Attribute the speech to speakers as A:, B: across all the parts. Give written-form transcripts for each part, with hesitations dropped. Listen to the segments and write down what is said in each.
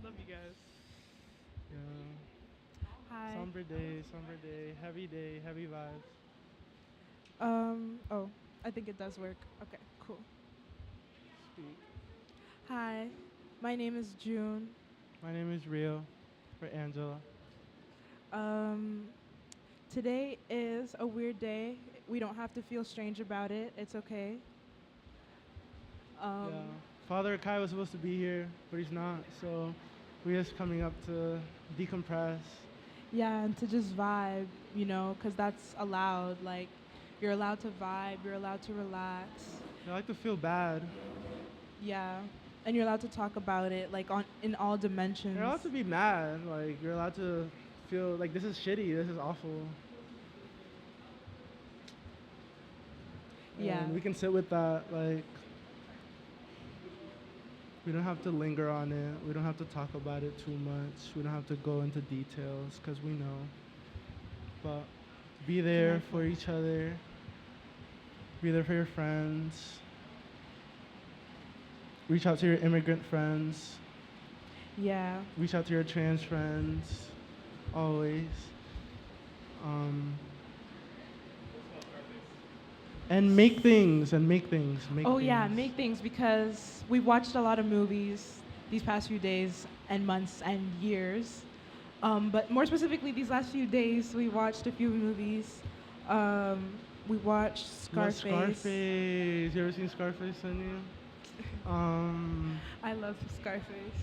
A: Love you guys.
B: Yeah.
C: Hi.
B: Somber day, heavy vibes.
C: Oh, I think it does work. Okay, cool.
B: Speak.
C: Hi, my name is June.
B: My name is Rio for Angela.
C: Um, Today is a weird day. We don't have to feel strange about it. It's okay.
B: Yeah.
C: Um,
B: Father Kai was supposed to be here, but he's not. So we're just coming up to decompress.
C: yeah, and to just vibe, because that's allowed. Like, you're allowed to vibe, you're allowed to relax.
B: I like to feel bad.
C: Yeah, and you're allowed to talk about it, like, in all dimensions.
B: You're allowed to be mad. Like you're allowed to feel like this is shitty. This is awful.
C: Yeah.
B: And we can sit with that. Like we don't have to linger on it. We don't have to talk about it too much. We don't have to go into details because we know. But be there for each other. Be there for your friends. Reach out to your immigrant friends.
C: Yeah.
B: Reach out to your trans friends. Always. And make things and make things.
C: Oh yeah, make things, because we've watched a lot of movies these past few days and months and years. But more specifically, these last few days, we watched a few movies. We watched
B: Love
C: Scarface.
B: Scarface. You ever seen Scarface, Sunny?
C: I love Scarface.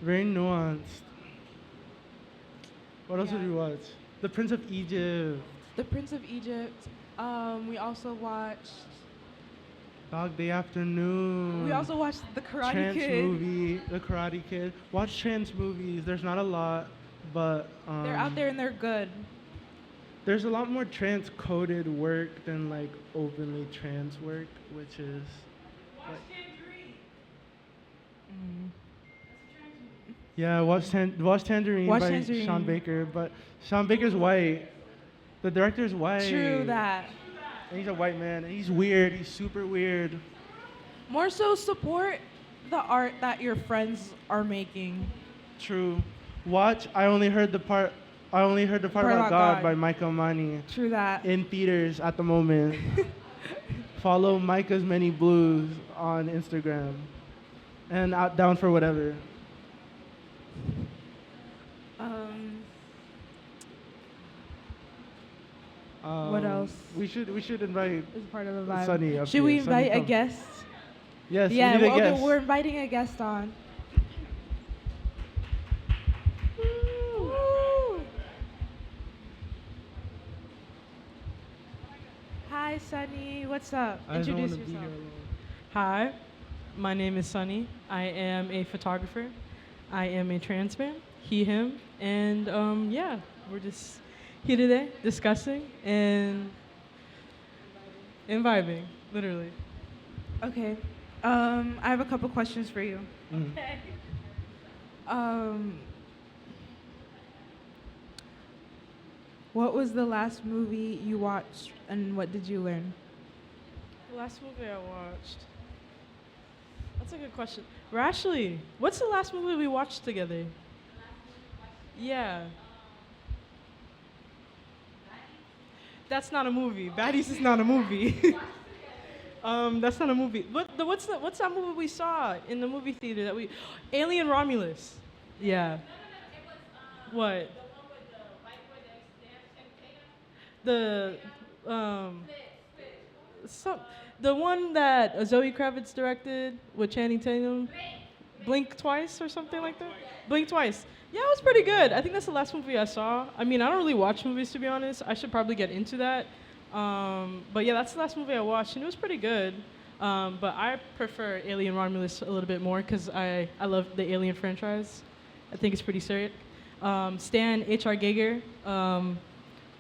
B: Very nuanced. What else
C: Yeah.
B: did you watch? The Prince of Egypt.
C: The Prince of Egypt. We also watched.
B: Dog Day Afternoon.
C: We also watched The Karate
B: trans
C: Kid.
B: movie, The Karate Kid. Watch trans movies. There's not a lot, but
C: They're out there and they're good.
B: there's a lot more trans-coded work than like openly trans work, which is.
C: Mm.
B: Yeah, watch Tangerine
C: Watch
B: by
C: Tangerine.
B: Sean Baker, but Sean Baker's white. The director's white.
C: True that.
B: And he's a white man, and he's weird. He's super weird.
C: More so support the art that your friends are making.
B: True. Watch I Only Heard the Part About God by Micah Mani
C: True that.
B: in theaters at the moment. Follow Micah's Many Blues on Instagram. And out down for whatever.
C: What else?
B: We should invite
C: Is part of the vibe.
B: Sunny up
C: Should we
B: here. Sunny,
C: invite a
B: come.
C: guest?
B: Yes,
C: Yeah,
B: we need a
C: okay,
B: guest.
C: we're inviting a guest on. Woo. Hi, Sunny. What's up?
B: I just don't
C: Introduce
B: wanna be
C: yourself.
B: here alone.
A: Hi, my name is Sunny. I am a photographer. I am a trans man, he, him, and yeah, we're just here today discussing and vibing, literally.
C: Okay. I have a couple questions for you.
B: Mm.
C: Um, what was the last movie you watched, and what did you learn?
A: The last movie I watched. That's a good question. Rashley, what's the last movie we watched together? Yeah. That's not a movie. Baddies is not a movie. That's not a movie. What's that movie we saw in the movie theater that we Alien Romulus? Yeah. What? The some the one that Zoe Kravitz directed with Channing Tatum. Blink Twice or something like that. Blink Twice. Yeah, it was pretty good. I think that's the last movie I saw. I mean, I don't really watch movies, to be honest. I should probably get into that. But yeah, that's the last movie I watched, and it was pretty good. But I prefer Alien Romulus a little bit more because I love the Alien franchise. I think it's pretty sick. Stan H.R. Geiger,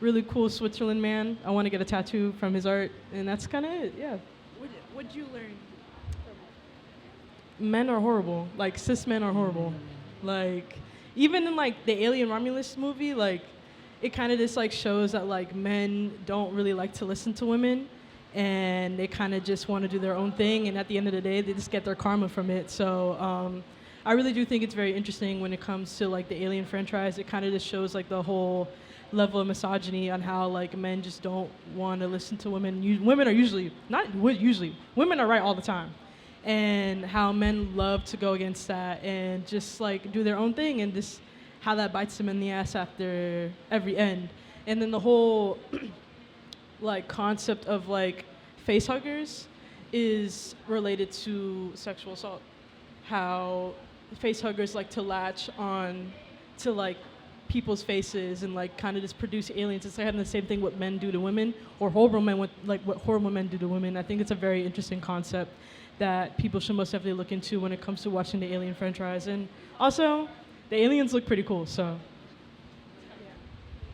A: really cool Switzerland man. I want to get a tattoo from his art, and that's kind of it, yeah.
C: What'd you learn?
A: Men are horrible. Like, cis men are horrible. Like, even in, like, the Alien Romulus movie, like, it kind of just, like, shows that, like, men don't really like to listen to women, and they kind of just want to do their own thing, and at the end of the day, they just get their karma from it. So I really do think it's very interesting when it comes to like the Alien franchise. It kind of just shows like the whole level of misogyny on how like men just don't want to listen to women. Women are usually not usually women are right all the time, and how men love to go against that and just like do their own thing, and just how that bites them in the ass after every end. And then the whole like concept of like face huggers is related to sexual assault. How face huggers like to latch on to like people's faces and like kind of just produce aliens. It's kind of the same thing what men do to women, or horrible men with like what horrible men do to women. I think it's a very interesting concept that people should most definitely look into when it comes to watching the Alien franchise. And also, the aliens look pretty cool. So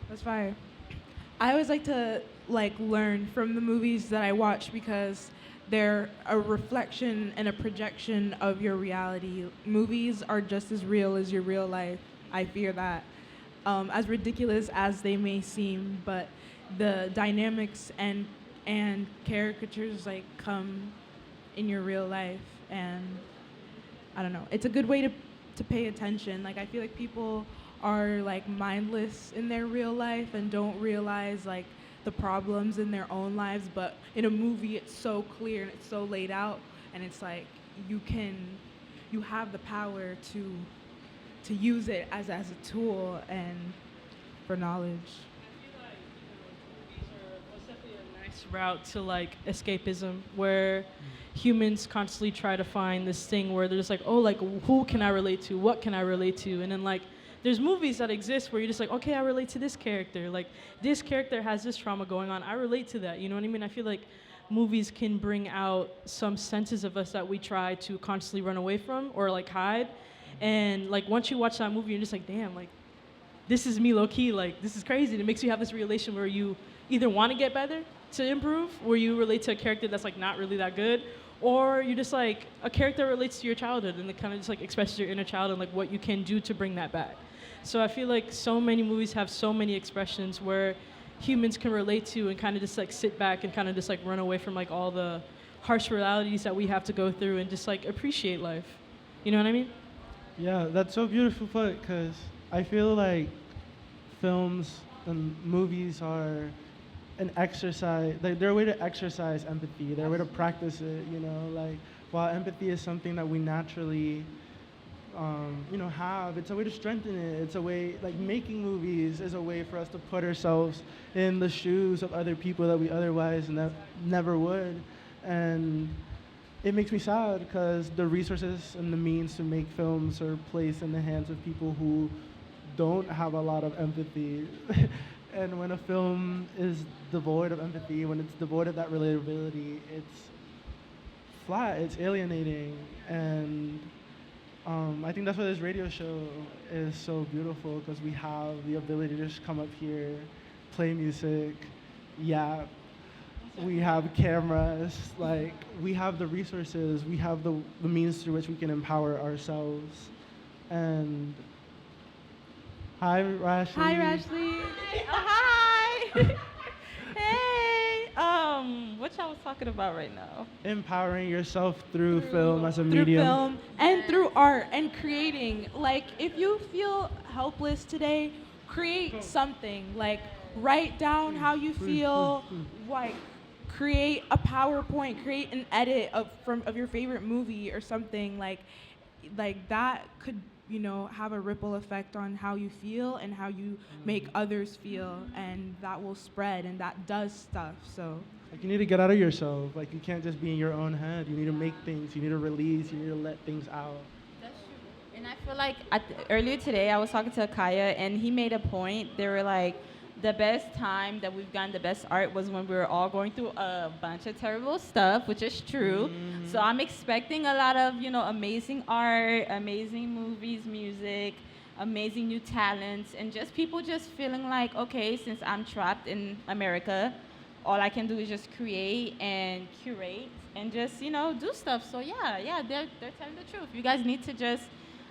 C: That's fire. I always like to like learn from the movies that I watch because they're a reflection and a projection of your reality. Movies are just as real as your real life. I fear that. As ridiculous as they may seem, but the dynamics and caricatures like come in your real life, and I don't know. It's a good way to pay attention. Like I feel like people are like mindless in their real life and don't realize like the problems in their own lives, but in a movie it's so clear and it's so laid out, and it's like you have the power to use it as a tool and for knowledge.
A: I feel like movies are most definitely a nice route to like escapism, where humans constantly try to find this thing where they're just like, oh, like who can I relate to? What can I relate to? And then like there's movies that exist where you're just like, okay, I relate to this character. Like this character has this trauma going on. I relate to that. You know what I mean? I feel like movies can bring out some senses of us that we try to constantly run away from or like hide. And like once you watch that movie, you're just like, damn, like this is me low key. Like this is crazy. And it makes you have this relation where you either want to get better to improve, where you relate to a character that's like not really that good, or you just like a character relates to your childhood and it kind of just like expresses your inner child and like what you can do to bring that back. So I feel like so many movies have so many expressions where humans can relate to and kind of just like sit back and kind of just like run away from like all the harsh realities that we have to go through and just like appreciate life. You know what I mean?
B: Yeah, that's so beautiful put, because I feel like films and movies are an exercise, like they're a way to exercise empathy, they're a way to practice it, you know, like while empathy is something that we naturally have, it's a way to strengthen it. It's a way, like making movies is a way for us to put ourselves in the shoes of other people that we otherwise never would. And it makes me sad because the resources and the means to make films are placed in the hands of people who don't have a lot of empathy. And when a film is devoid of empathy, when it's devoid of that relatability, it's flat, it's alienating. And I think that's why this radio show is so beautiful, because we have the ability to just come up here, play music, yap. We have cameras, like we have the resources, we have the means through which we can empower ourselves. And hi, Rashley.
C: Hi, Rashley. Hi.
D: Hey, what y'all was talking about right now?
B: Empowering yourself through film as a
C: Through
B: medium.
C: film and through art and creating. Like, if you feel helpless today, create something. Like, write down how you feel. Like, create a PowerPoint. Create an edit of your favorite movie or something. Like that could, have a ripple effect on how you feel and how you make others feel, and that will spread, and that does stuff. So.
B: Like you need to get out of yourself. Like you can't just be in your own head. You need to make things. You need to release. You need to let things out.
D: That's true. And I feel like earlier today I was talking to Akaya, and he made a point. They were like, the best time that we've gotten the best art was when we were all going through a bunch of terrible stuff, which is true. Mm-hmm. So I'm expecting a lot of, amazing art, amazing movies, music, amazing new talents, and just people just feeling like, okay, since I'm trapped in America, all I can do is just create and curate and just, do stuff. So yeah, they're telling the truth. You guys need to just,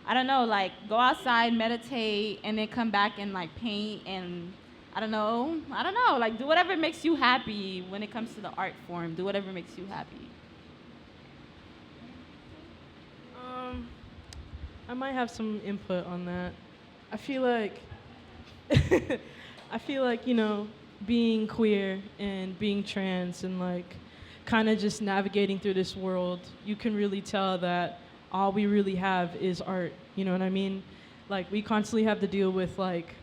D: I don't know, like go outside, meditate, and then come back and like paint and I don't know, like do whatever makes you happy when it comes to the art form. Do whatever makes you happy.
A: I might have some input on that. I feel like I feel like, being queer and being trans and like kind of just navigating through this world, you can really tell that all we really have is art. You know what I mean? Like we constantly have to deal with like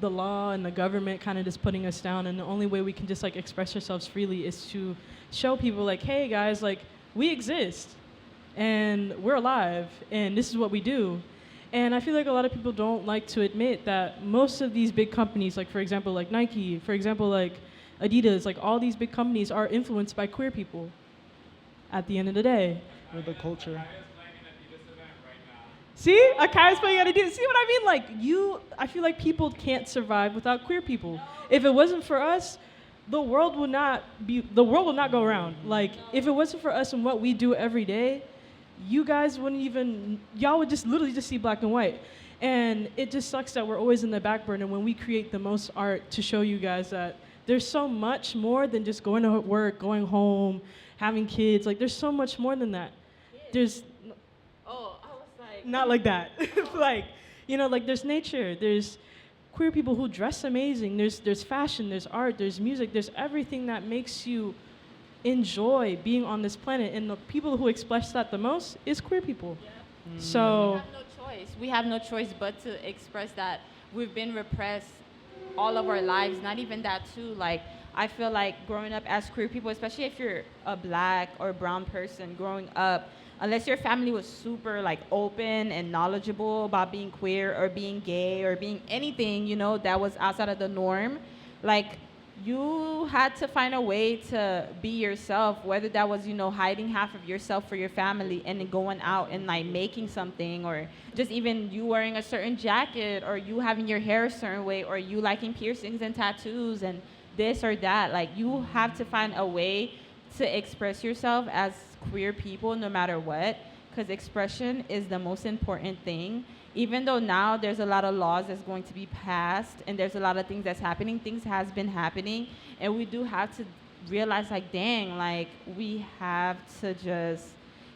A: the law and the government kind of just putting us down, and the only way we can just like express ourselves freely is to show people like, hey guys, like we exist and we're alive and this is what we do. And I feel like a lot of people don't like to admit that most of these big companies, like for example like Nike, for example like Adidas, like all these big companies are influenced by queer people at the end of the day.
B: With the culture.
A: See, Akai's playing at Adidas. See what I mean? Like I feel like people can't survive without queer people. If it wasn't for us, the world will not go around. Like if it wasn't for us and what we do every day, y'all would just literally just see black and white. And it just sucks that we're always in the back burner when we create the most art to show you guys that there's so much more than just going to work, going home, having kids. Like there's so much more than that. There's not like that. Like, like there's nature, there's queer people who dress amazing, there's fashion, there's art, there's music, there's everything that makes you enjoy being on this planet. And the people who express that the most is queer people. Yeah. So
D: we have no choice but to express that. We've been repressed all of our lives. Not even that too. Like I feel like growing up as queer people, especially if you're a black or brown person growing up, unless your family was super like open and knowledgeable about being queer or being gay or being anything, that was outside of the norm, like you had to find a way to be yourself, whether that was, hiding half of yourself for your family and then going out and like making something, or just even you wearing a certain jacket, or you having your hair a certain way, or you liking piercings and tattoos and this or that. Like you have to find a way to express yourself as queer people no matter what, because expression is the most important thing. Even though now there's a lot of laws that's going to be passed and there's a lot of things that's happening, things has been happening, and we do have to realize like, dang, like we have to just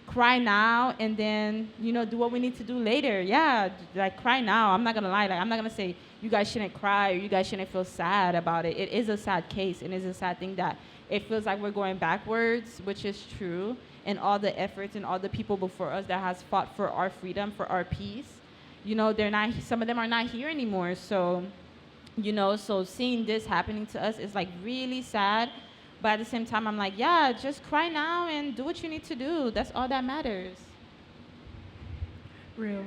D: cry now and then, do what we need to do later. Yeah, like cry now. I'm not gonna lie, like I'm not gonna say you guys shouldn't cry or you guys shouldn't feel sad about it. It is a sad case and it's a sad thing that it feels like we're going backwards, which is true, and all the efforts and all the people before us that has fought for our freedom, for our peace, they're not, some of them are not here anymore. So, so seeing this happening to us is like really sad. But at the same time, I'm like, yeah, just cry now and do what you need to do. That's all that matters.
C: Real.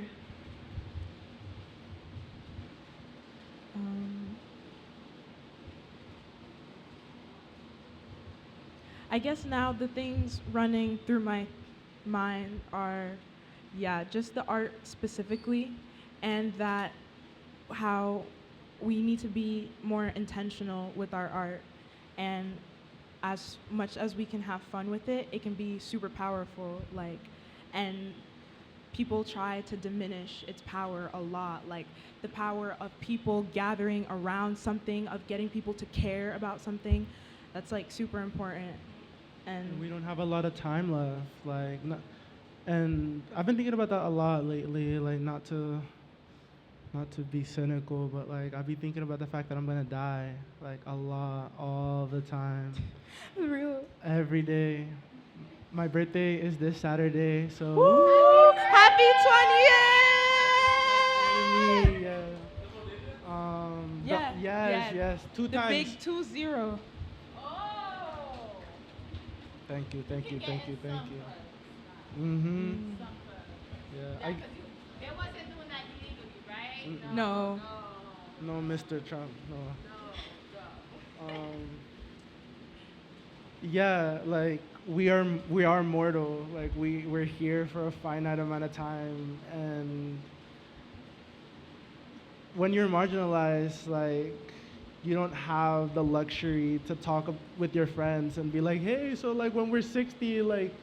C: I guess now the things running through my mind are, just the art specifically, and that how we need to be more intentional with our art, and as much as we can have fun with it, it can be super powerful, like, and people try to diminish its power a lot, like the power of people gathering around something, of getting people to care about something. That's like super important. And
B: we don't have a lot of time left, like, and I've been thinking about that a lot lately, like not to be cynical, but like I've been thinking about the fact that I'm gonna die, like a lot, all the time.
C: Real.
B: Every day. My birthday is this Saturday, so.
C: Woo! Happy 20th!
B: Yeah. Yes, 2
C: the
B: times.
C: The big 2-0.
B: Thank you. Mm-hmm. Yeah.
D: It wasn't doing that illegally, right?
C: No.
B: No, Mr. Trump. No. Yeah, like we are mortal. Like we're here for a finite amount of time, and when you're marginalized, like you don't have the luxury to talk with your friends and be like, hey, so like when we're 60, like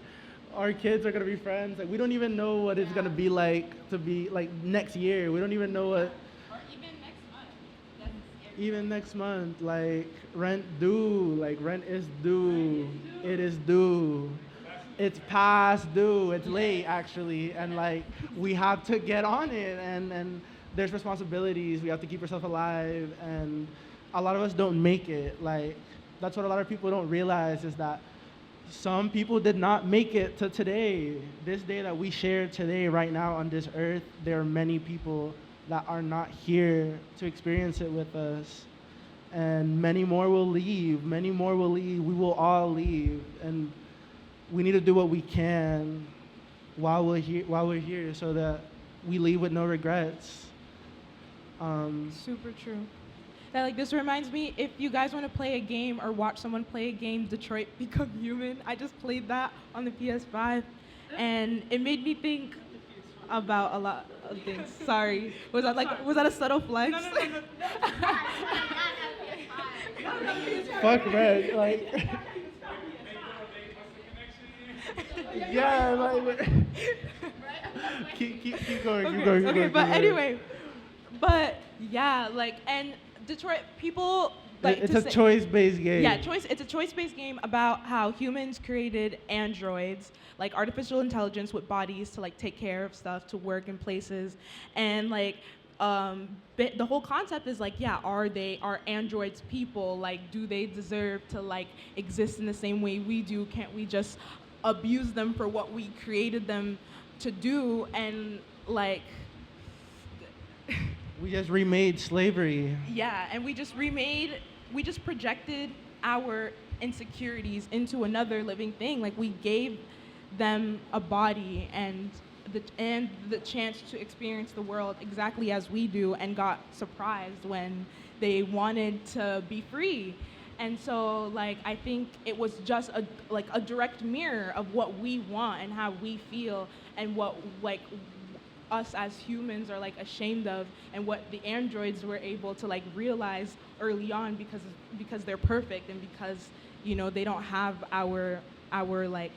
B: our kids are gonna be friends. Like we don't even know what it's gonna be like to be like next year. We don't even know what.
D: Or even next month. That's scary.
B: Even next month, like rent due, like rent is due. It is due. it's past due. It's late actually, and like we have to get on it. And there's responsibilities. We have to keep ourselves alive, and a lot of us don't make it. Like that's what a lot of people don't realize is that some people did not make it to today. This day that we share today, right now on this earth, there are many people that are not here to experience it with us. And many more will leave. Many more will leave. We will all leave. And we need to do what we can while we're here so that we leave with no regrets.
C: Super true. That, like, this reminds me, if you guys want to play a game or watch someone play a game, Detroit Become Human, I just played that on the PS5, and it made me think about a lot of things. Sorry. Was that a subtle flex?
A: No.
B: Fuck Red, like yeah, like keep going.
C: Okay, but anyway, but yeah, like, and Detroit people like
B: it's a choice-based game.
C: Yeah, it's a choice-based game about how humans created androids, like artificial intelligence with bodies to like take care of stuff, to work in places, and like the whole concept is like, yeah, are androids people? Like, do they deserve to like exist in the same way we do? Can't we just abuse them for what we created them to do? And like
B: we just remade slavery.
C: Yeah, and we just projected our insecurities into another living thing. Like, we gave them a body and the chance to experience the world exactly as we do, and got surprised when they wanted to be free. And so, like, I think it was just a direct mirror of what we want and how we feel, and what like us as humans are like ashamed of, and what the androids were able to like realize early on because they're perfect, and because, you know, they don't have our like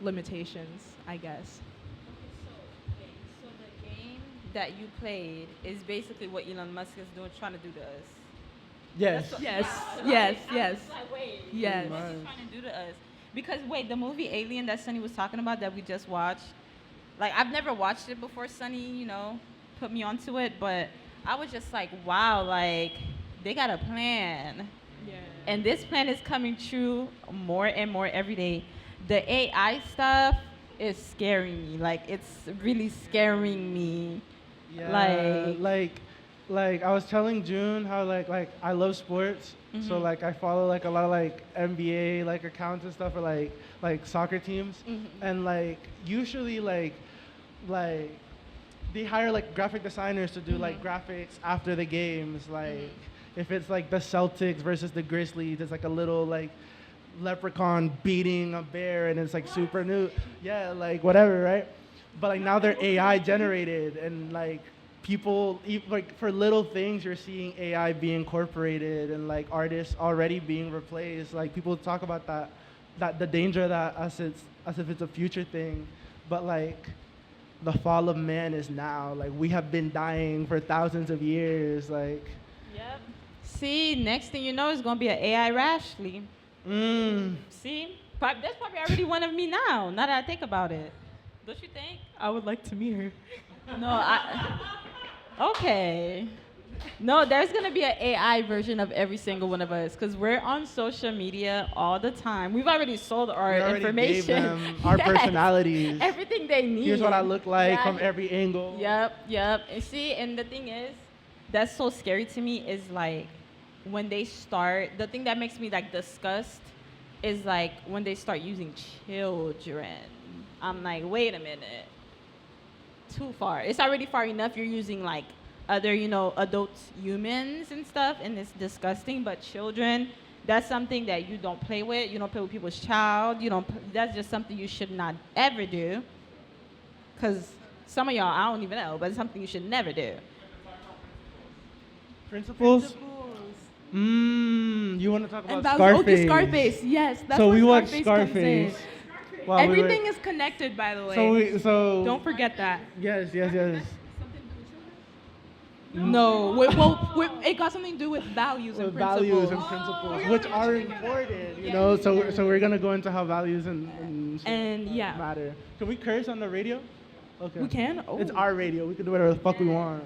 C: limitations, I guess.
D: So the game that you played is basically what Elon Musk is doing, trying to do to us.
B: Yes.
C: Yes.
D: Like, wait,
C: Yes.
D: what's he trying to do to us? Because wait, the movie Alien that Sunny was talking about that we just watched, like, I've never watched it before. Sunny, you know, put me onto it, but I was just like, wow, like, they got a plan.
C: Yeah.
D: And this plan is coming true more and more every day. The AI stuff is scaring me. Like, it's really scaring me.
B: Yeah, like I was telling June how like I love sports, so like I follow like a lot of like NBA like accounts and stuff, or like soccer teams, and like usually like they hire like graphic designers to do like graphics after the games. Like if it's like the Celtics versus the Grizzlies, there's like a little like leprechaun beating a bear, and it's like super new. Yeah, like whatever, right? But like now they're AI generated, and like people, like for little things, you're seeing AI being incorporated, and like artists already being replaced. Like people talk about that the danger of that as if it's a future thing, but like the fall of man is now. Like we have been dying for thousands of years. Like.
D: Yep. See, next thing you know, it's gonna be an AI Rashley. See, that's probably already one of me now. Now that I think about it, don't you think?
A: I would like to meet her.
D: No, okay. No, there's gonna be an AI version of every single one of us, because we're on social media all the time. We've already sold our information.
B: Gave them our personalities.
D: Everything they need.
B: Here's what I look like from every angle.
D: Yep. And see, and the thing is, that's so scary to me is like when they start, the thing that makes me like disgust is like when they start using children. I'm like, wait a minute. Too far. It's already far enough. You're using like other, you know, adult humans and stuff, and it's disgusting. But children, that's something that you don't play with. You don't play with people's child. That's just something you should not ever do. Because some of y'all, I don't even know, but it's something you should never do.
B: Principles? You want to talk about
C: Scarface?
B: Okay,
C: Scarface. Yes, that's
B: so
C: where
B: we watched
C: Scarface comes in.
B: Scarface. Wow,
C: Everything is connected, by the way.
B: So
C: don't forget that.
B: Yes.
C: No, it got something to do with values and
B: With
C: principles.
B: values and principles, which are important, you know. So we're gonna go into how values and
C: yeah.
B: matter. Can we curse on the radio? Okay.
C: We can? Oh.
B: It's our radio. We can do whatever the fuck we want.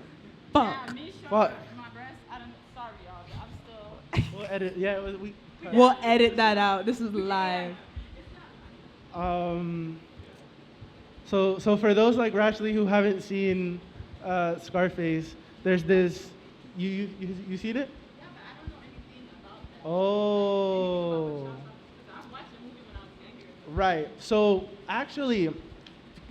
C: Fuck.
B: Fuck.
D: My breast, sorry y'all, but I'm still.
B: We'll edit. Yeah,
C: We'll edit that out. This is live.
B: So for those like Rashley who haven't seen Scarface, there's this. You seen it?
D: Yeah, but I don't know anything about that.
B: Oh.
D: I watched the movie when I was younger.
B: Right. So actually,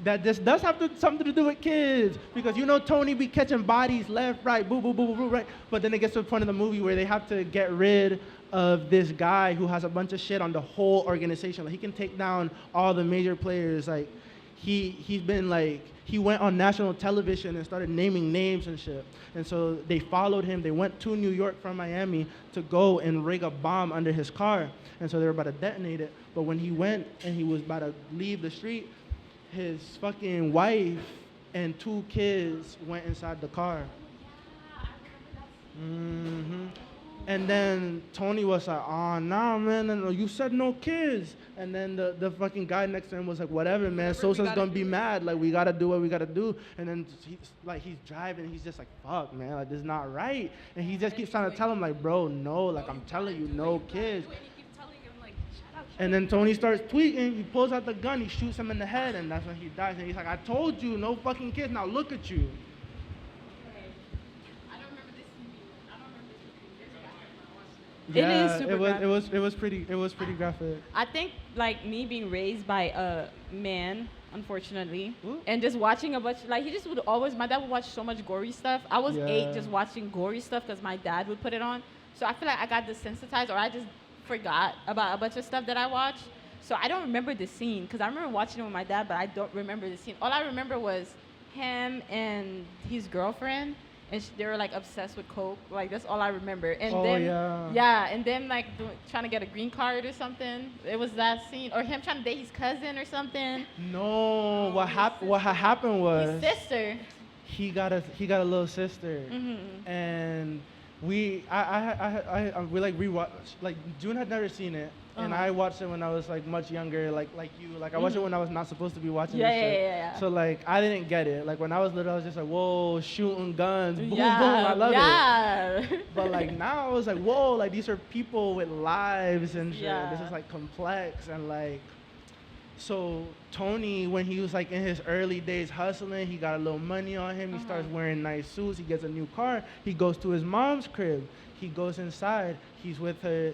B: that this does have something to do with kids, because you know Tony be catching bodies left, right, boo, boo, boo, boo, boo, right. But then it gets to the point of the movie where they have to get rid of this guy who has a bunch of shit on the whole organization. Like he can take down all the major players. Like he's been like, he went on national television and started naming names and shit. And so they followed him. They went to New York from Miami to go and rig a bomb under his car. And so they were about to detonate it. But when he went and he was about to leave the street, his fucking wife and 2 kids went inside the car. Mm-hmm. And then Tony was like, oh, nah, man, no, you said no kids. And then the fucking guy next to him was like, whatever, man, Sosa's gonna be mad. Like, we gotta do what we gotta do. And then he's driving, and he's just like, fuck, man, like, this is not right. And he just keeps trying to tell him, like, bro, no, like, I'm telling you, no kids. And then Tony starts tweaking, he pulls out the gun, he shoots him in the head, and that's when he dies. And he's like, I told you, no fucking kids, now look at you.
C: It is super
B: graphic. It was pretty graphic.
D: I think like me being raised by a man, unfortunately,
B: Ooh.
D: and just watching a bunch, like he just would always, my dad would watch so much gory stuff. I was 8
B: Yeah.
D: just watching gory stuff because my dad would put it on. So I feel like I got desensitized, or I just forgot about a bunch of stuff that I watched. So I don't remember the scene, because I remember watching it with my dad, but I don't remember the scene. All I remember was him and his girlfriend, and they were like obsessed with coke. Like that's all I remember. And then and then like trying to get a green card or something. It was that scene, or him trying to date his cousin or something.
B: No, what happened was
D: His sister.
B: he got a little sister, and we like rewatched. Like June had never seen it, and I watched it when I was like much younger, like you. Like I watched it when I was not supposed to be watching this shit.
D: Yeah.
B: So like I didn't get it. Like when I was little, I was just like, whoa, shooting guns, boom, boom.
D: Yeah,
B: I love it.
D: yeah.
B: But like now, I was like, whoa, like these are people with lives and shit.
D: Yeah.
B: This is like complex and like. So Tony, when he was like in his early days hustling, he got a little money on him. He starts wearing nice suits. He gets a new car. He goes to his mom's crib. He goes inside. He's with her.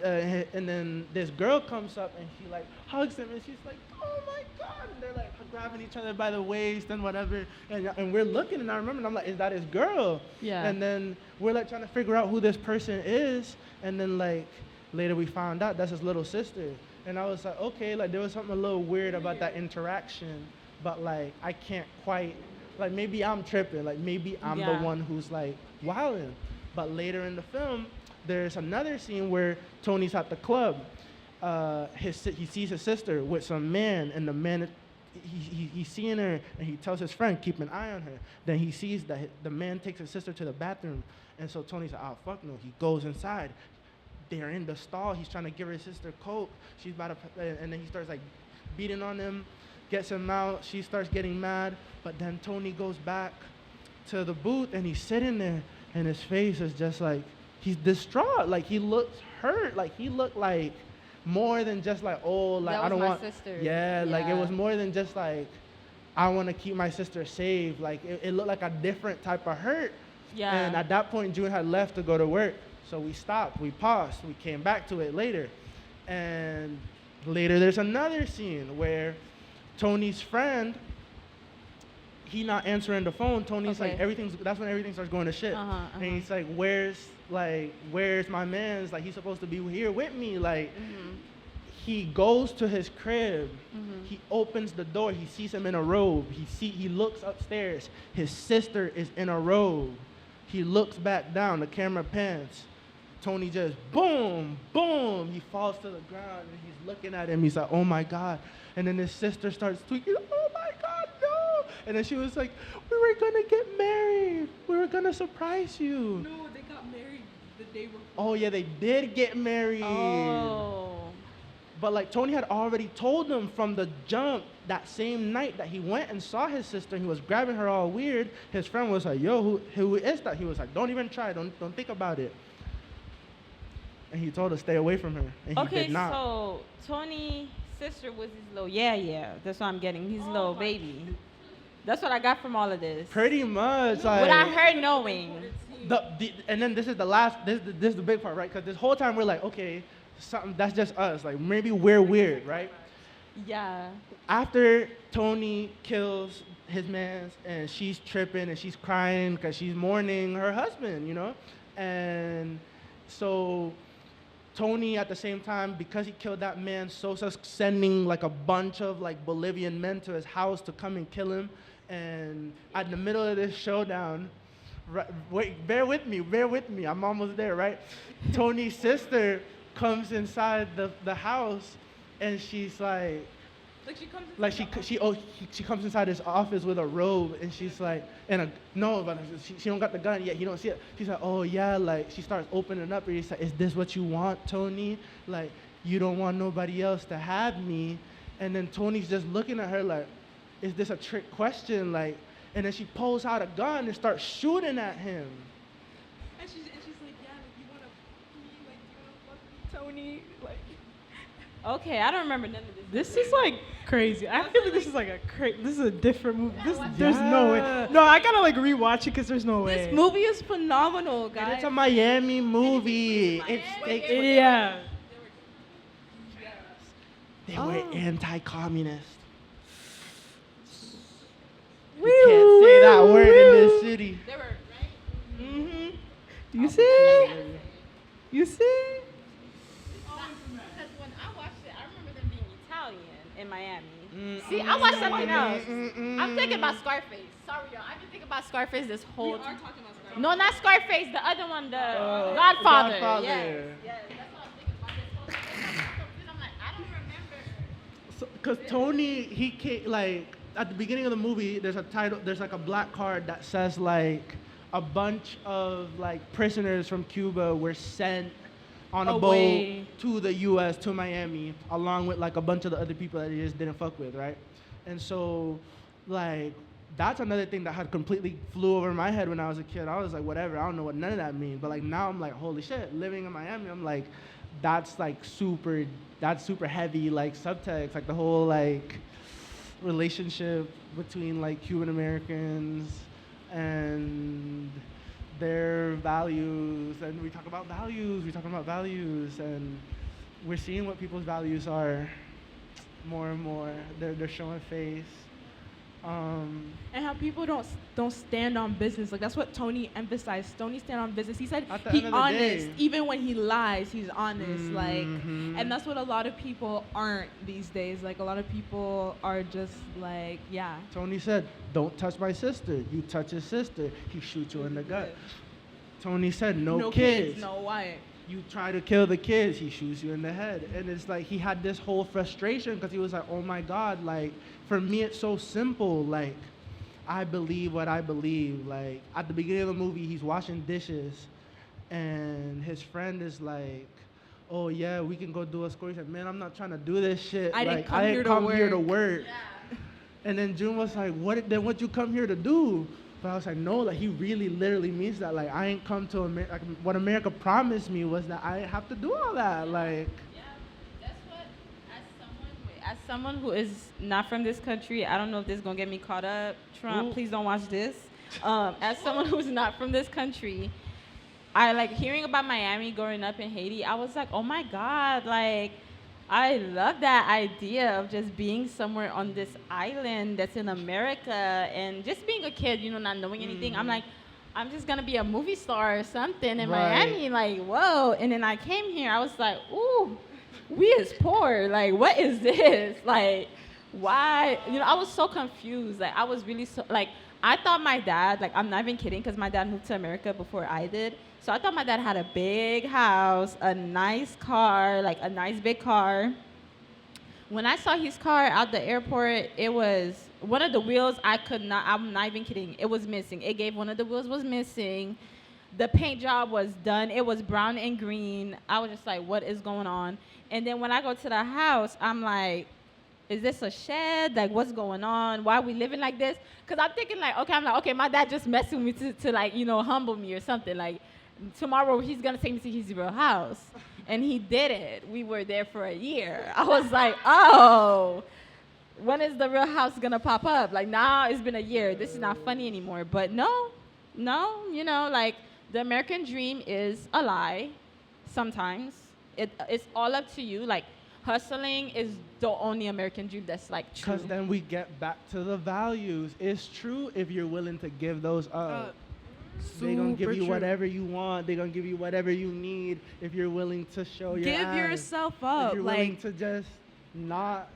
B: And then this girl comes up and she like hugs him and she's like, oh my God. And they're like grabbing each other by the waist and whatever. And we're looking, and I remember, and I'm like, is that his girl?
C: Yeah.
B: And then we're like trying to figure out who this person is. And then like later we found out that's his little sister. And I was like, okay, like there was something a little weird about that interaction, but like I can't quite, like maybe I'm tripping, like maybe I'm the one who's like wilding. But later in the film, there's another scene where Tony's at the club. He sees his sister with some man, and the man, he's seeing her, and he tells his friend, keep an eye on her. Then he sees that the man takes his sister to the bathroom, and so Tony's like, oh fuck no. He goes inside. They're in the stall. He's trying to give her sister coke. She's about to, and then he starts like beating on him, gets him out. She starts getting mad, but then Tony goes back to the booth, and he's sitting there, and his face is just like, he's distraught. Like he looks hurt. Like he looked like more than just like, oh, like I don't want.
D: Sister.
B: Yeah, like it was more than just like, I want to keep my sister safe. Like it looked like a different type of hurt.
D: Yeah.
B: And at that point, June had left to go to work. So we stopped, we paused, we came back to it later. And later there's another scene where Tony's friend, he not answering the phone. Tony's like, that's when everything starts going to shit. And he's like, where's my man's? Like, he's supposed to be here with me. Like, he goes to his crib. He opens the door. He sees him in a robe. He looks upstairs. His sister is in a robe. He looks back down. The camera pans. Tony just boom, boom. He falls to the ground, and he's looking at him. He's like, oh my God. And then his sister starts tweaking. Oh my God, no. And then she was like, we were gonna get married. We were gonna surprise you.
C: No, they got married the day before.
B: Oh yeah, they did get married.
D: Oh.
B: But like Tony had already told them from the jump that same night that he went and saw his sister. He was grabbing her all weird. His friend was like, "Yo, who is that?" He was like, "Don't even try. Don't think about it." And he told her stay away from her, and he did not.
D: So Tony's sister was his little That's what I'm getting. His little baby. That's what I got from all of this.
B: Pretty much, like.
D: Without her knowing.
B: And then this is the last. This is the big part, right? Because this whole time we're like, okay, something that's just us. Like maybe we're weird, right?
D: Yeah.
B: After Tony kills his man and she's tripping and she's crying because she's mourning her husband, you know? And so Tony at the same time, because he killed that man, Sosa's sending like a bunch of like Bolivian men to his house to come and kill him. And at the middle of this showdown, wait, bear with me, I'm almost there, right? Tony's sister comes inside the house and she's like
C: She comes
B: like she comes inside his office with a robe and she's like but she don't got the gun yet, he don't see it. She's like, oh yeah, like she starts opening up and he's like, is this what you want, Tony? Like you don't want nobody else to have me? And then Tony's just looking at her like, is this a trick question? Like, and then she pulls out a gun and starts shooting at him.
C: And she's like, yeah, like you wanna fuck me, Tony, like.
D: Okay, I don't remember none of this.
A: This is like crazy. I feel like this is like this is a different movie. There's no way. No, I gotta like rewatch it because there's no way.
C: This movie is phenomenal,
B: And
C: guys.
B: it's a Miami movie.
A: Yeah.
B: They were anti-communist.
A: Woo,
B: You can't say that word in this city.
D: They were, right?
A: Mm-hmm. You see? You see?
D: Because when I watched it, I remember them being Italian in Miami. See, I watched something else. I'm thinking about Scarface. Sorry, y'all. I've been thinking about Scarface this whole time.
C: talking about Scarface.
D: No, not Scarface. The other one, the Godfather.
B: Godfather.
D: Yes, that's what I'm thinking about. This whole thing. I'm like, I don't remember.
B: Because Tony, he came, like, at the beginning of the movie, there's like a black card that says, like, a bunch of, like, prisoners from Cuba were sent on a boat to the U.S., to Miami, along with, like, a bunch of the other people that he just didn't fuck with, right? And so, like, that's another thing that had completely flew over my head when I was a kid. I was like, whatever, I don't know what none of that means. But, like, now I'm like, holy shit, living in Miami, I'm like, that's super heavy, like, subtext, like, the whole, like, relationship between like Cuban Americans and their values, and we talk about values, and we're seeing what people's values are more and more. They're showing face.
C: And how people don't stand on business. Like that's what Tony emphasized. Tony stand on business. He said he's honest. Even when he lies, he's honest. Like, and that's what a lot of people aren't these days. Like a lot of people are just like, yeah.
B: Tony said, don't touch my sister. You touch his sister, he shoots you in the gut. Tony said, no kids.
C: No wife.
B: You try to kill the kids, he shoots you in the head. And it's like he had this whole frustration because he was like, oh my God, like, for me it's so simple. Like, I believe what I believe. Like, at the beginning of the movie, he's washing dishes, and his friend is like, oh yeah, we can go do a score. He's like, man, I'm not trying to do this shit.
C: I didn't come
B: here to work.
D: Yeah.
B: And then June was like, what you come here to do? But I was like, no, like he really literally means that. Like I ain't come to America. Like, what America promised me was that I have to do all that. Like.
D: Yeah, that's what. As someone who is not from this country, I don't know if this is gonna get me caught up. Trump, please don't watch this. As someone who's not from this country, I like hearing about Miami growing up in Haiti. I was like, oh my God, like. I love that idea of just being somewhere on this island that's in America and just being a kid, you know, not knowing anything. I'm like, I'm just going to be a movie star or something in Miami. Like, whoa. And then I came here. I was like, ooh, we is poor. Like, what is this? Like, why? You know, I was so confused. Like, I was really like, I thought my dad, like, I'm not even kidding because my dad moved to America before I did. So I thought my dad had a big house, a nice car, like a nice big car. When I saw his car out the airport, it was one of the wheels, I'm not even kidding. It was missing. It gave one of the wheels was missing. The paint job was done. It was brown and green. I was just like, what is going on? And then when I go to the house, I'm like, is this a shed? Like, what's going on? Why are we living like this? Because I'm thinking, like, okay, my dad just messing with me to like, humble me or something. Like, tomorrow he's going to take me to his real house. And he did it. We were there for a year. I was like, oh, when is the real house going to pop up? Like, now it's been a year. This is not funny anymore. But no, like, the American dream is a lie sometimes. It's all up to you. Like, hustling is the only American dream that's like true.
B: Because then we get back to the values. It's true if you're willing to give those up. They're going to give you whatever you want. They're going to give you whatever you need if you're willing to show your
C: Give
B: ass.
C: yourself up.
B: If you're willing to just not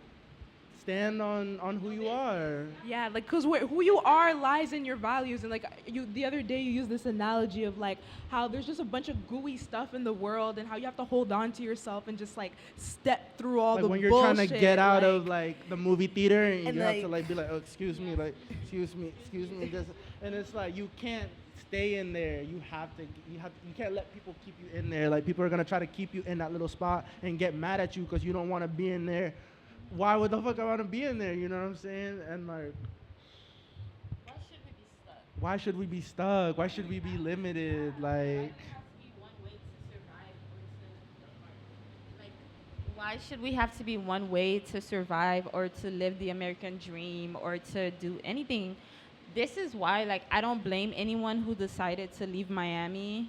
B: stand on who you are.
C: Yeah, like, because who you are lies in your values. And, like, the other day you used this analogy of, like, how there's just a bunch of gooey stuff in the world and how you have to hold on to yourself and just, like, step through all
B: like
C: the
B: when you're
C: bullshit.
B: trying to get out of, like, the movie theater and you have to,
C: like,
B: like, be like, oh, excuse me, just, and it's like, you can't stay in there. You can't let people keep you in there. Like, people are going to try to keep you in that little spot and get mad at you because you don't want to be in there. Why would the fuck I want to be in there? You know what I'm saying? And, like, why should we be stuck? Why should we be limited? Like,
D: why should we have to be one way to survive or to live the American dream or to do anything? This is why, like, I don't blame anyone who decided to leave Miami.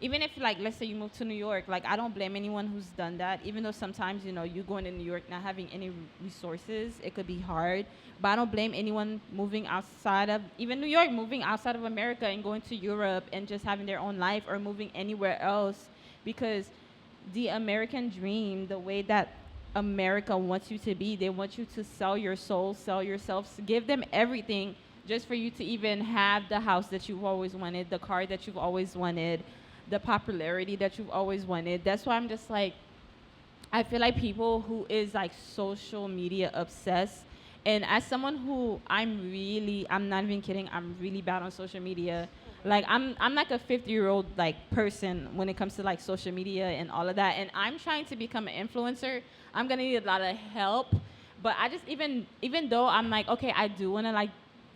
D: Even if, like, let's say you move to New York, like, I don't blame anyone who's done that, even though sometimes, you going to New York not having any resources, it could be hard. But I don't blame anyone moving outside of, even New York, moving outside of America and going to Europe and just having their own life or moving anywhere else. Because the American dream, the way that America wants you to be, they want you to sell your soul, sell yourself, give them everything just for you to even have the house that you've always wanted, the car that you've always wanted, the popularity that you've always wanted. That's why I'm just like, I feel like people who is like social media obsessed, and as someone who I'm not even kidding, I'm really bad on social media. Like, I'm like a 50-year-old like person when it comes to like social media and all of that, and I'm trying to become an influencer. I'm gonna need a lot of help, but I just even though I'm like, okay, I do wanna like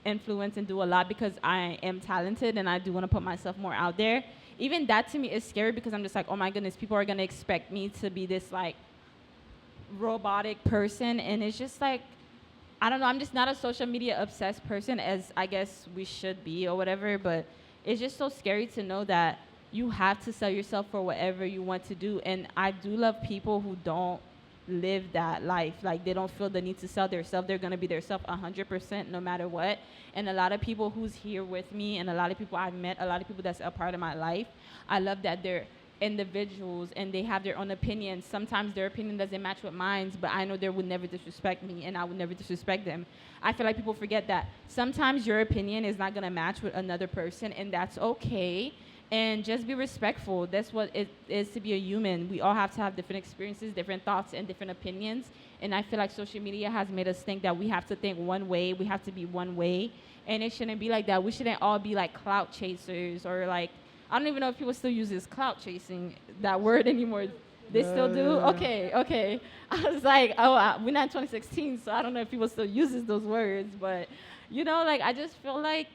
D: influence and do a lot because I am talented and I do wanna put myself more out there. Even that to me is scary because I'm just like, oh my goodness, people are gonna expect me to be this like robotic person, and it's just like, I don't know, I'm just not a social media obsessed person as I guess we should be or whatever, but it's just so scary to know that you have to sell yourself for whatever you want to do. And I do love people who don't live that life. Like, they don't feel the need to sell their self. They're going to be their self 100% no matter what. And a lot of people who's here with me and a lot of people I've met, a lot of people that's a part of my life, I love that they're individuals and they have their own opinions. Sometimes their opinion doesn't match with mine, but I know they would never disrespect me and I would never disrespect them. I feel like people forget that sometimes your opinion is not going to match with another person, and that's okay. And just be respectful. That's what it is to be a human. We all have to have different experiences, different thoughts, and different opinions. And I feel like social media has made us think that we have to think one way, we have to be one way. And it shouldn't be like that. We shouldn't all be like clout chasers, or like, I don't even know if people still use this clout chasing, that word anymore. They still do? Okay. I was like, we're not in 2016, so I don't know if people still uses those words. But, like, I just feel like,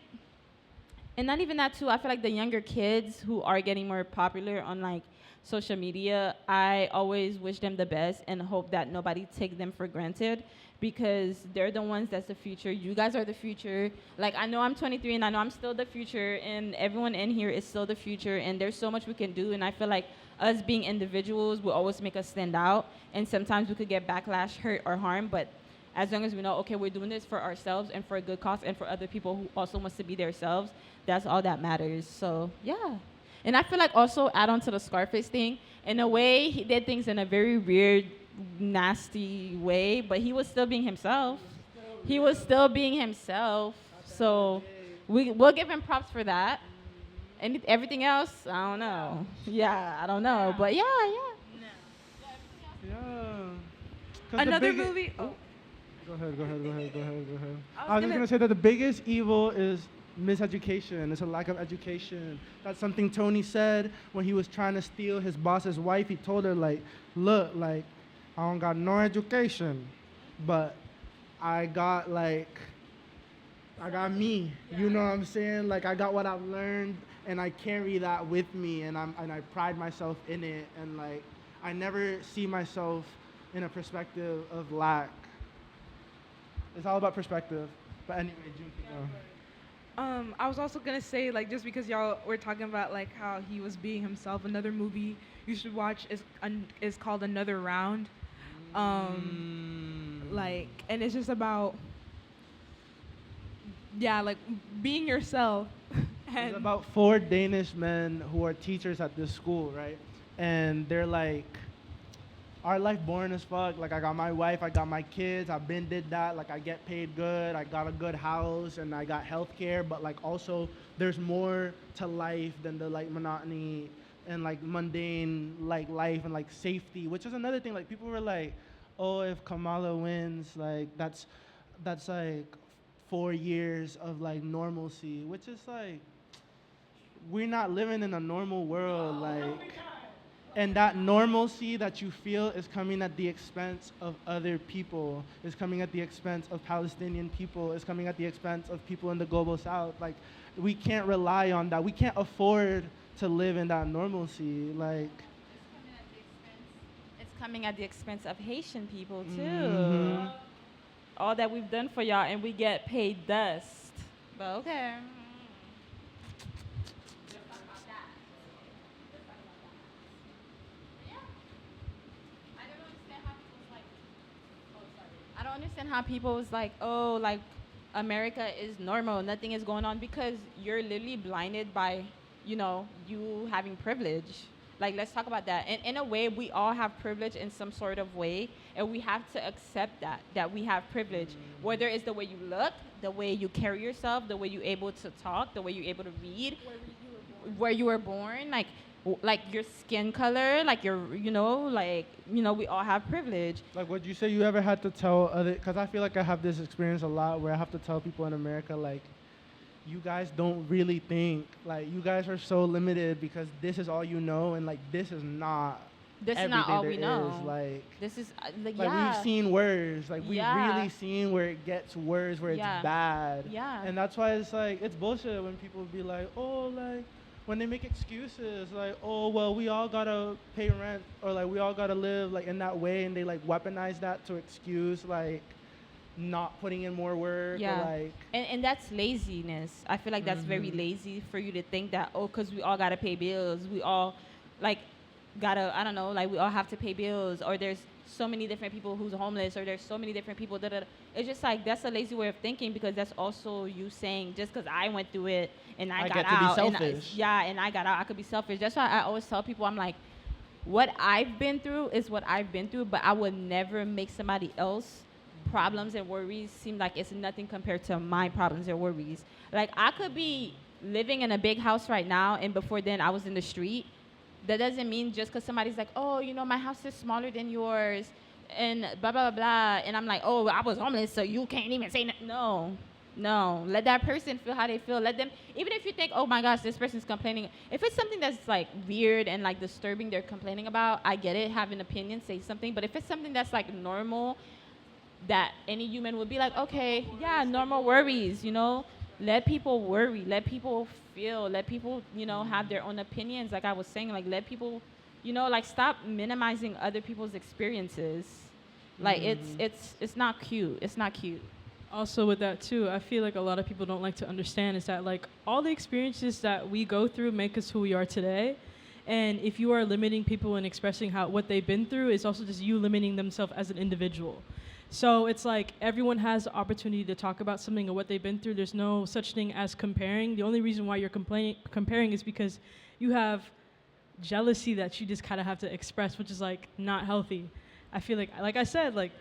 D: and not even that too, I feel like the younger kids who are getting more popular on like social media, I always wish them the best and hope that nobody take them for granted, because they're the ones that's the future. You guys are the future. Like, I know I'm 23 and I know I'm still the future, and everyone in here is still the future, and there's so much we can do. And I feel like us being individuals will always make us stand out, and sometimes we could get backlash, hurt, or harm, but as long as we know, okay, we're doing this for ourselves and for a good cause and for other people who also wants to be themselves, that's all that matters. So, yeah. And I feel like also add on to the Scarface thing, in a way, he did things in a very weird, nasty way, but he was still being himself. He was still being himself. So we'll give him props for that. And everything else, I don't know. Yeah, I don't know. But yeah.
B: Yeah.
C: Another movie. Oh.
B: Go ahead, go ahead, go ahead, go ahead, go ahead.
C: I was
B: I was just
C: gonna-
B: gonna say that the biggest evil is miseducation. It's a lack of education. That's something Tony said when he was trying to steal his boss's wife. He told her like, look, like, I don't got no education, but I got me. You know what I'm saying? Like I got what I've learned, and I carry that with me, and I pride myself in it, and like I never see myself in a perspective of lack. It's all about perspective. But anyway, June, keep going.
C: I was also gonna say, like, just because y'all were talking about like how he was being himself, another movie you should watch is called Another Round. Like, and it's just about, yeah, like being yourself. And
B: It's about 4 Danish men who are teachers at this school, right? And they're like, our life boring as fuck. Like I got my wife, I got my kids, I've been did that. Like I get paid good, I got a good house, and I got health care. But like also, there's more to life than the like monotony and like mundane like life and like safety, which is another thing. Like people were like, oh, if Kamala wins, like that's like 4 years of like normalcy, which is like we're not living in a normal world, like. And that normalcy that you feel is coming at the expense of other people, is coming at the expense of Palestinian people, is coming at the expense of people in the global south. Like, we can't rely on that. We can't afford to live in that normalcy. Like,
D: It's coming at the expense of Haitian people too.
B: Mhm.
D: All that we've done for y'all, and we get paid dust. But okay. I don't understand how people was like, oh, like America is normal, nothing is going on, because you're literally blinded by, you having privilege. Like, let's talk about that. And in a way, we all have privilege in some sort of way, and we have to accept that we have privilege. Whether it's the way you look, the way you carry yourself, the way you're able to talk, the way you're able to read, where you were born, like your skin color, like we all have privilege.
B: Like, would you say you ever had to tell other, because I feel like I have this experience a lot where I have to tell people in America, like, you guys don't really think, like, you guys are so limited because this is all you know, and like, this is not
D: This is not
B: everything
D: all
B: there
D: we know.
B: is. Like,
D: This is
B: like
D: yeah.
B: we've seen worse. Like we've
D: Yeah.
B: really seen where it gets worse, where
D: Yeah.
B: it's bad.
D: Yeah.
B: And that's why it's like it's bullshit when people be like, oh, like when they make excuses, like, oh well, we all gotta pay rent, or like we all gotta live like in that way, and they like weaponize that to excuse like not putting in more work.
D: Yeah.
B: Or, like
D: And that's laziness. I feel like that's very lazy for you to think that, oh, because we all got to pay bills. We all, like, I don't know, like, we all have to pay bills. Or there's so many different people who's homeless. Or there's so many different people. It's just like, that's a lazy way of thinking, because that's also you saying, just because I went through it and I got
B: get to be
D: out.
B: selfish.
D: And I got out, I could be selfish. That's why I always tell people, I'm like, what I've been through is what I've been through, but I would never make somebody else problems and worries seem like it's nothing compared to my problems and worries. Like, I could be living in a big house right now, and before then I was in the street. That doesn't mean just because somebody's like, oh, my house is smaller than yours, and blah, blah, blah, blah. And I'm like, oh, I was homeless, so you can't even say no. No. Let that person feel how they feel. Let them, even if you think, oh my gosh, this person's complaining. If it's something that's like weird and like disturbing they're complaining about, I get it, have an opinion, say something. But if it's something that's like normal, that any human would be like, okay, yeah, normal worries, let people worry, let people feel, let people, have their own opinions. Like I was saying, like, let people, like, stop minimizing other people's experiences. Like, it's not cute. It's not cute.
A: Also with that too, I feel like a lot of people don't like to understand is that like all the experiences that we go through make us who we are today. And if you are limiting people and expressing what they've been through, it's also just you limiting themselves as an individual. So it's like everyone has the opportunity to talk about something or what they've been through. There's no such thing as comparing. The only reason why you're comparing is because you have jealousy that you just kind of have to express, which is like not healthy. I feel like I said, like,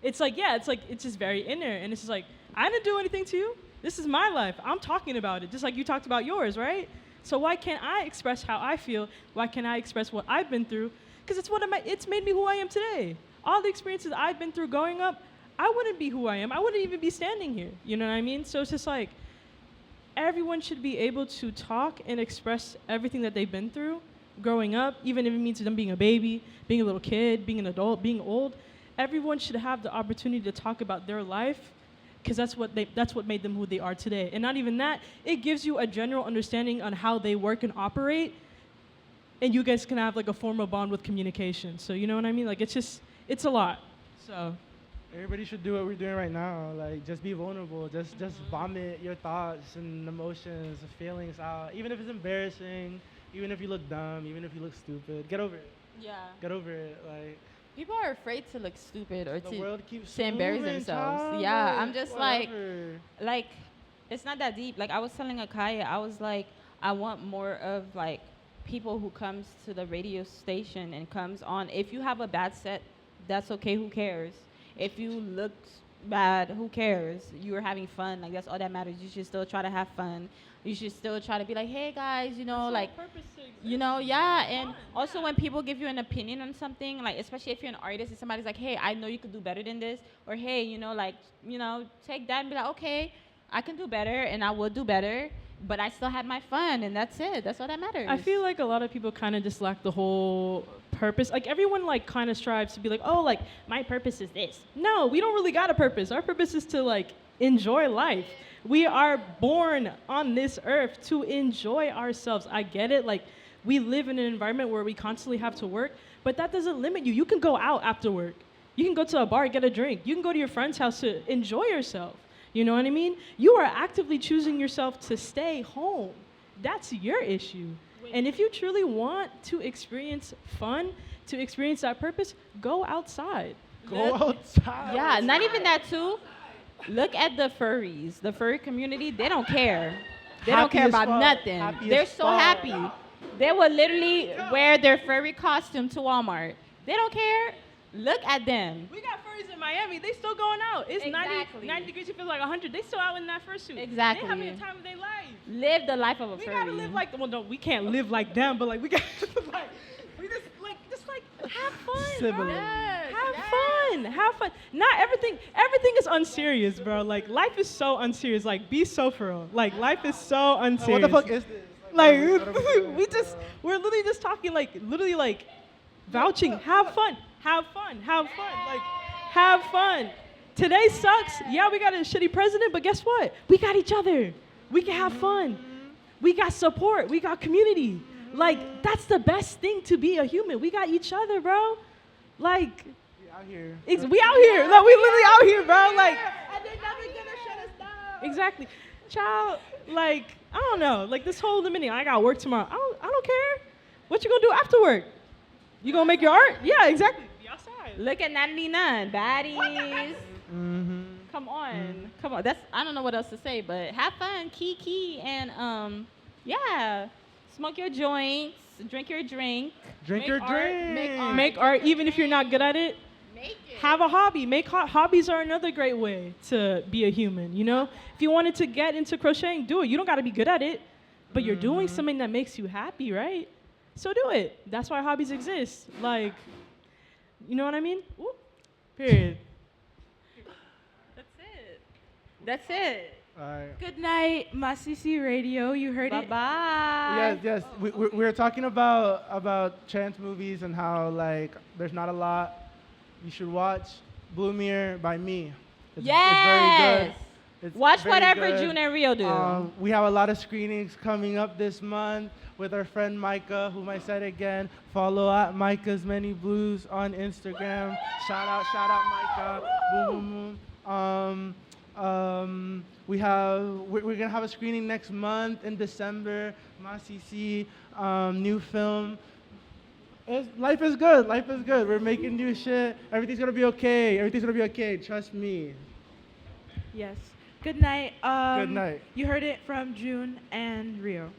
A: it's like, yeah, it's just very inner. And it's just like, I didn't do anything to you. This is my life. I'm talking about it, just like you talked about yours, right? So why can't I express how I feel? Why can't I express what I've been through? Because it's made me who I am today. All the experiences I've been through growing up, I wouldn't be who I am. I wouldn't even be standing here. You know what I mean? So it's just like everyone should be able to talk and express everything that they've been through growing up, even if it means them being a baby, being a little kid, being an adult, being old. Everyone should have the opportunity to talk about their life because that's what made them who they are today. And not even that, it gives you a general understanding on how they work and operate, and you guys can have like a formal bond with communication. So you know what I mean? Like it's a lot. So
B: Everybody should do what we're doing right now. Like, just be vulnerable. Just vomit your thoughts and emotions and feelings out. Even if it's embarrassing, even if you look dumb, even if you look stupid, get over it.
D: Yeah.
B: Get over it. Like,
D: People are afraid to look stupid or
B: the world keeps
D: to embarrass
B: moving,
D: themselves.
B: child.
D: Yeah, I'm just
B: whatever.
D: like, it's not that deep. Like, I was telling Akaya, I was like, I want more of, like, people who comes to the radio station and comes on. If you have a bad set, that's okay, who cares? If you look bad, who cares? You are having fun. Like, that's all that matters. You should still try to have fun. You should still try to be like, hey, guys, you know, like, you know, yeah. And also when people give you an opinion on something, like, especially if you're an artist and somebody's like, hey, I know you could do better than this. Or, hey, you know, like, you know, take that and be like, okay, I can do better and I will do better. But I still had my fun, and that's it. That's all that matters.
A: I feel like a lot of people kind of just lack the whole purpose. Like, everyone, like, kind of strives to be like, oh, like, my purpose is this. No, we don't really got a purpose. Our purpose is to, like, enjoy life. We are born on this earth to enjoy ourselves. I get it. Like, we live in an environment where we constantly have to work, but that doesn't limit you. You can go out after work. You can go to a bar and get a drink. You can go to your friend's house to enjoy yourself. You know what I mean? You are actively choosing yourself to stay home. That's your issue. And if you truly want to experience fun, to experience that purpose, go outside.
B: Go outside.
D: Yeah, not even that too. Look at the furries. The furry community, they don't care. They don't
B: Happy
D: care
B: as
D: about
B: fuck.
D: nothing.
B: Happy
D: They're
B: as
D: so
B: fuck.
D: happy. They will literally wear their furry costume to Walmart. They don't care. Look at them.
A: We got furries in Miami. They still going out. It's
D: Exactly.
A: 90 degrees. It feels like 100. They still out in that fursuit.
D: Exactly.
A: They having the time of their life.
D: Live the life of a
A: We
D: furry.
A: gotta live like, well, no, we can't live like them, but like we got like, we just like have fun.
B: Similar.
A: Bro.
D: Yes,
A: Have fun. Not everything is unserious, bro. Like, life is so unserious. Like, be so for real. Like, life is so unserious.
B: What the fuck is this?
A: Like,
B: what are we doing,
A: we're literally just talking, like, literally, like, vouching. Have fun. Like, have fun. Today sucks. Yeah, we got a shitty president, but guess what? We got each other. We can have fun. We got support. We got community. Like, that's the best thing to be a human. We got each other, bro. Like,
B: We out here.
A: we out here. Like, we literally out here, bro. Like,
C: And they're never gonna shut us down.
A: exactly. Child, like, I don't know. Like, this whole limiting, I got work tomorrow. I don't care. What you gonna do after work? You gonna make your art? Yeah, exactly. Be outside.
D: Look at Natalie Nunn. Baddies.
B: Mm-hmm.
D: Come on. Come on. That's, I don't know what else to say, but have fun, kiki, and yeah. Smoke your joints, drink your drink.
B: Drink
D: make
B: your
D: art,
B: drink.
D: Make art.
A: Make art, even if you're not good at it.
D: Make it.
A: Have a hobby. Hobbies are another great way to be a human, you know? If you wanted to get into crocheting, do it. You don't got to be good at it, but you're doing something that makes you happy, right? So do it. That's why hobbies exist. Like, you know what I mean? Whoop. Period.
D: That's it.
B: All right.
C: Good night, Masisi Radio. You heard it.
D: Bye-bye.
B: Yes. We were talking about trans movies and how, like, there's not a lot. You should watch Blue Mirror by me. It's very good. It's
D: Watch
B: very
D: whatever
B: good.
D: June and Rio do.
B: We have a lot of screenings coming up this month with our friend Micah, whom I said again. Follow at Micah's Many Blues on Instagram. Shout out Micah. Boom, boom, boom. We're gonna have a screening next month in December. Masisi, new film. Life is good. We're making new shit. Everything's gonna be okay. Trust me.
C: Yes. Good night.
B: Good night.
C: You heard it from June and Rio.